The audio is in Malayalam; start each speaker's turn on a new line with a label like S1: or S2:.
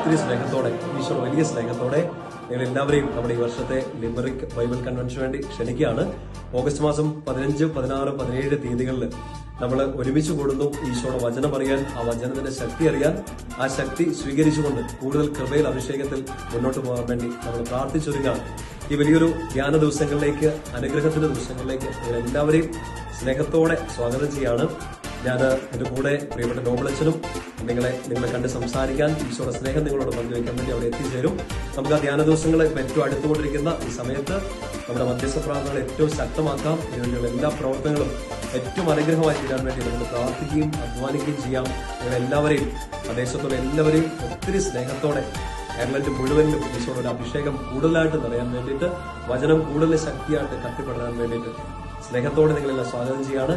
S1: ഒത്തിരി സ്നേഹത്തോടെ, ഈശോയുടെ വലിയ സ്നേഹത്തോടെ നിങ്ങൾ എല്ലാവരെയും നമ്മുടെ ഈ വർഷത്തെ ലിമറിക് ബൈബിൾ കൺവെൻഷന് വേണ്ടി ക്ഷണിക്കുകയാണ്. ഓഗസ്റ്റ് മാസം 15, 16, 17 തീയതികളിൽ നമ്മൾ ഒരുമിച്ച് കൂടുന്നു. ഈശോയുടെ വചനം അറിയാൻ, ആ വചനത്തിന്റെ ശക്തി അറിയാൻ, ആ ശക്തി സ്വീകരിച്ചുകൊണ്ട് കൂടുതൽ കൃപയിൽ അഭിഷേകത്തിൽ മുന്നോട്ട് പോകാൻ വേണ്ടി നമ്മൾ പ്രാർത്ഥിച്ചൊരുങ്ങാം. ഈ വലിയൊരു ധ്യാന ദിവസങ്ങളിലേക്ക്, അനുഗ്രഹത്തിന്റെ ദിവസങ്ങളിലേക്ക് നിങ്ങൾ എല്ലാവരെയും സ്നേഹത്തോടെ സ്വാഗതം ചെയ്യാണ്. ഞാൻ എന്റെ കൂടെ പ്രിയപ്പെട്ട നോബിളച്ചനും നിങ്ങളെ കണ്ട് സംസാരിക്കാൻ, ഈശോയുടെ സ്നേഹം നിങ്ങളോട് പങ്കുവയ്ക്കാൻ വേണ്ടി അവിടെ എത്തിച്ചേരും. നമുക്ക് ആ ധ്യാന ദിവസങ്ങളെ ഏറ്റവും അടുത്തുകൊണ്ടിരിക്കുന്ന ഈ സമയത്ത് നമ്മുടെ മധ്യസ്ഥ പ്രാർത്ഥനകൾ ഏറ്റവും ശക്തമാക്കാം. ഇതിനുള്ള എല്ലാ പ്രവർത്തനങ്ങളും ഏറ്റവും അനുഗ്രഹമായി തീരാൻ വേണ്ടി നമുക്ക് പ്രാർത്ഥിക്കുകയും അധ്വാനിക്കുകയും ചെയ്യാം. നിങ്ങളെല്ലാവരെയും, പ്രദേശത്തുള്ള എല്ലാവരെയും ഒത്തിരി സ്നേഹത്തോടെ കേരളത്തിൽ മുഴുവനിലും ഈശോയുടെ ഒരു അഭിഷേകം കൂടുതലായിട്ട് നിറയാൻ വേണ്ടിയിട്ട്, വചനം കൂടുതൽ ശക്തിയായിട്ട് കത്തിപ്പെടാൻ വേണ്ടിയിട്ട് സ്നേഹത്തോടെ നിങ്ങളെല്ലാം സ്വാഗതം ചെയ്യാണ്.